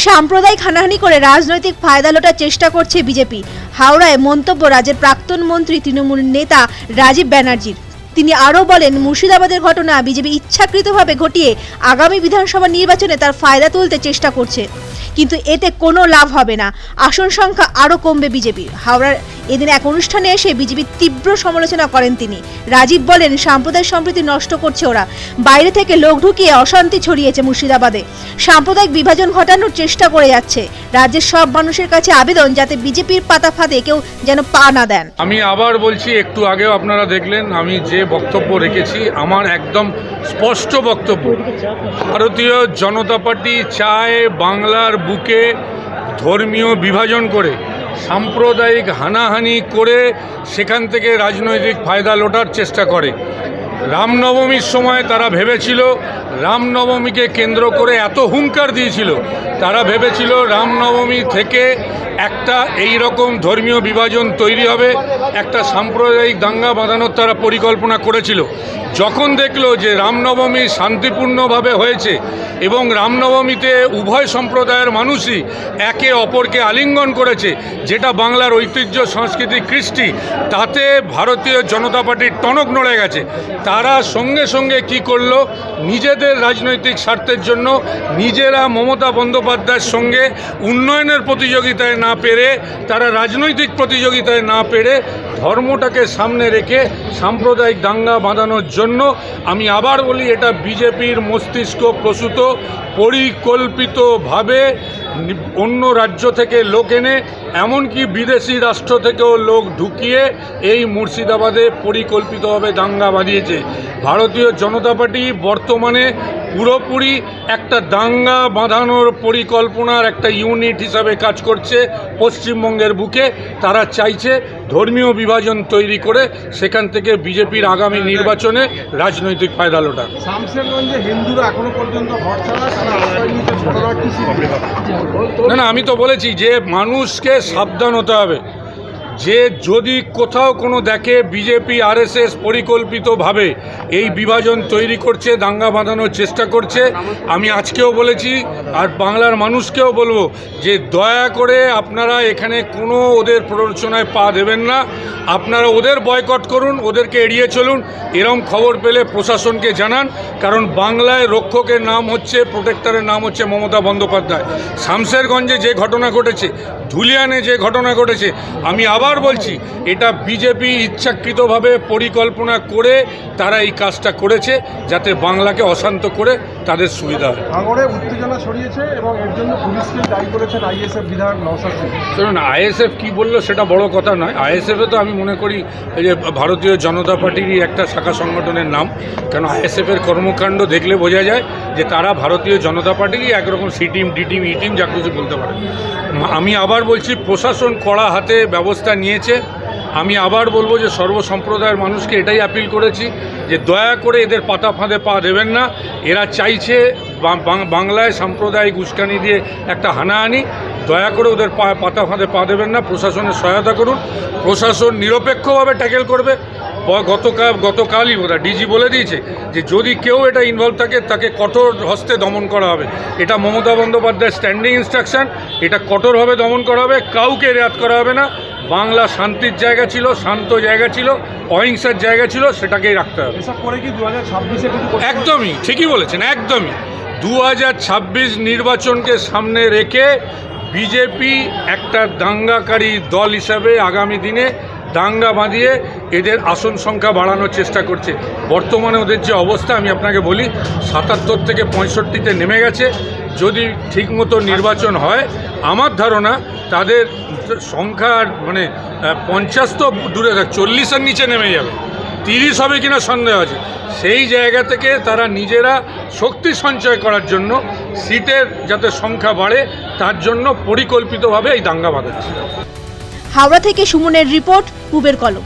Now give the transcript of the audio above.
সাম্প্রদায়িক হানাহানি করে রাজনৈতিক ফায়দা লোটার চেষ্টা করছে বিজেপি। হাওড়ায় মন্তব্য রাজ্যের প্রাক্তন মন্ত্রী তৃণমূল নেতা রাজীব ব্যানার্জির। তিনি আরও বলেন, মুর্শিদাবাদের ঘটনা বিজেপি ইচ্ছাকৃতভাবে ঘটিয়ে আগামী বিধানসভা নির্বাচনে তার ফায়দা তুলতে চেষ্টা করছে, কিন্তু এতে কোনো লাভ হবে না। আসন সংখ্যা আরও কমবে বিজেপির। হাওড়ার এদিন এক অনুষ্ঠানে এসে বিজেপির তীব্র সমালোচনা করেন তিনি। রাজীব বলেন, সাম্প্রদায়িক সম্প্রীতি নষ্ট করছে ওরা, বাইরে থেকে লোক ঢুকিয়ে অশান্তি ছড়িয়েছে মুর্শিদাবাদে, সাম্প্রদায়িক বিভাজন ঘটানোর চেষ্টা করে যাচ্ছে। রাজ্যের সব মানুষের কাছে আবেদন, যাতে বিজেপির পাতা ফাঁদে কেউ যেন পা না দেন। আমি আবার বলছি, একটু আগেও আপনারা দেখলেন আমি যে বক্তব্য রেখেছি, আমার একদম স্পষ্ট বক্তব্য। ভারতীয় জনতা পার্টি চায় বাংলার বুকে ধর্মীয় বিভাজন করে, সাম্প্রদায়িক হানাহানি করে সেখান থেকে রাজনৈতিক ফায়দা লোটার চেষ্টা করে। রামনবমীর সময় তারা ভেবেছিল, রামনবমীকে কেন্দ্র করে এত হুঙ্কার দিয়েছিল, তারা ভেবেছিল রামনবমী থেকে একটা এই রকম ধর্মীয় বিভাজন তৈরি হবে, একটা সাম্প্রদায়িক দাঙ্গা বাঁধানোর তারা পরিকল্পনা করেছিল। যখন দেখলো যে রামনবমী শান্তিপূর্ণভাবে হয়েছে এবং রামনবমীতে উভয় সম্প্রদায়ের মানুষই একে অপরকে আলিঙ্গন করেছে, যেটা বাংলার ঐতিহ্য, সংস্কৃতি, কৃষ্টি, তাতে ভারতীয় জনতা পার্টির টনক নড়ে গেছে। তারা সঙ্গে সঙ্গে কি করলো, নিজেদের রাজনৈতিক স্বার্থের জন্য নিজেরা মমতা বন্দ্যোপাধ্যায়ের সঙ্গে উন্নয়নের প্রতিযোগিতায় না পেরে, তারা রাজনৈতিক প্রতিযোগিতায় না পেরে ধর্মটাকে সামনে রেখে সাম্প্রদায়িক দাঙ্গা বাঁধানোর জন্য, আমি আবার বলি, এটা বিজেপির মস্তিষ্ক প্রসূত, পরিকল্পিতভাবে অন্য রাজ্য থেকে লোক এনে, এমনকি বিদেশি রাষ্ট্র থেকেও লোক ঢুকিয়ে এই মুর্শিদাবাদে পরিকল্পিতভাবে দাঙ্গা বাঁধিয়েছে। ভারতীয় জনতা পার্টি বর্তমানে পুরোপুরি একটা দাঙ্গা বাঁধানোর পরিকল্পনার একটা ইউনিট হিসাবে কাজ করছে পশ্চিমবঙ্গের বুকে। তারা চাইছে ধর্মীয় বিভাজন তৈরি করে সেখান থেকে বিজেপির আগামী নির্বাচনে রাজনৈতিক ফায়দা লোটা। শামশেরগঞ্জে হিন্দুরা এখনো পর্যন্ত ঘর ছাড়া, না, আমি তো বলেছি যে মানুষকে সাবধান হতে হবে, যে যদি কোথাও কোনো দেখে বিজেপি আরএসএস পরিকল্পিতভাবে এই বিভাজন তৈরি করছে, দাঙ্গা বাঁধানোর চেষ্টা করছে, আমি আজকেও বলেছি আর বাংলার মানুষকেও বলবো যে দয়া করে আপনারা এখানে কোনো ওদের প্ররোচনায় পা দেবেন না। আপনারা ওদের বয়কট করুন, ওদেরকে এড়িয়ে চলুন। এরম খবর পেলে প্রশাসনকে জানান, কারণ বাংলায় রক্ষকের নাম হচ্ছে, প্রোটেক্টরের নাম হচ্ছে মমতা বন্দ্যোপাধ্যায়। শামশেরগঞ্জে যে ঘটনা ঘটেছে, ধুলিয়ানে যে ঘটনা ঘটেছে, আমি আবার বলছি, এটা বিজেপি ইচ্ছাকৃতভাবে পরিকল্পনা করে তারা এই কাজটা করেছে, যাতে বাংলাকে অশান্ত করে তাদের সুবিধা হয়। ভাঙড়ে উত্তেজনা ছড়িয়েছে এবং এর জন্য পুলিশকে দায়ী করেছেন আইএসএফ বিধায়ক নওশাদ সিদ্দিকী। শুনুন, আইএসএফ কী বললো সেটা বড় কথা নয়। আইএসএফে তো আমি মনে করি এই যে ভারতীয় জনতা পার্টিরই একটা শাখা সংগঠনের নাম, কেন আইএসএফের কর্মকাণ্ড দেখলে বোঝা যায় যে তারা ভারতীয় জনতা পার্টিরই একরকম সি টিম, ডি টিম, ই টিম, যা কিছু বলতে পারে। আমি আবার বলছি, প্রশাসন কড়া হাতে ব্যবস্থা নিয়েছে। আমি আবার বলবো যে সর্বসম্প্রদায়ের মানুষকে এটাই আপিল করেছি যে দয়া করে এদের পাতা ফাঁদে পা দেবেন না। এরা চাইছে বাংলায় সাম্প্রদায়িক উস্কানি দিয়ে একটা হানাহানি, দয়া করে ওদের পাতা ফাঁদে পা দেবেন না। প্রশাসনের সহায়তা করুন, প্রশাসন নিরপেক্ষভাবে ট্যাকেল করবে। গতকালই বোধহয় ডিজি বলে দিয়েছে যে যদি কেউ এটা ইনভলভ থাকে তাকে কঠোর হস্তে দমন করা হবে। এটা মমতা বন্দ্যোপাধ্যায়ের স্ট্যান্ডিং ইনস্ট্রাকশন, এটা কঠোরভাবে দমন করা হবে, কাউকে রেয়াত করা হবে না। বাংলা শান্তির জায়গা ছিল, শান্ত জায়গা ছিল, অহিংসার জায়গা ছিল, সেটাকেই রাখতে হবে। একদমই ঠিকই বলেছেন, একদমই 2026 নির্বাচনকে সামনে রেখে বিজেপি একটা দাঙ্গাকারী দল হিসাবে আগামী দিনে দাঙ্গা বাঁধিয়ে এদের আসন সংখ্যা বাড়ানোর চেষ্টা করছে। বর্তমানে ওদের যে অবস্থা, আমি আপনাকে বলি, 77 থেকে 65-তে নেমে গেছে। যদি ঠিকমতো নির্বাচন হয়, আমার ধারণা তাদের সংখ্যা মানে 50 তো দূরে থাক, 40-এর নিচে নেমে যাবে। 30 হবে কিনা সন্দেহ আছে। সেই জায়গা থেকে তারা নিজেরা শক্তি সঞ্চয় করার জন্য, সিটের যাতে সংখ্যা বাড়ে তার জন্য পরিকল্পিতভাবে এই দাঙ্গা বাঁধাচ্ছে। হাওড়া থেকে সুমনের রিপোর্ট, পূবের কলম।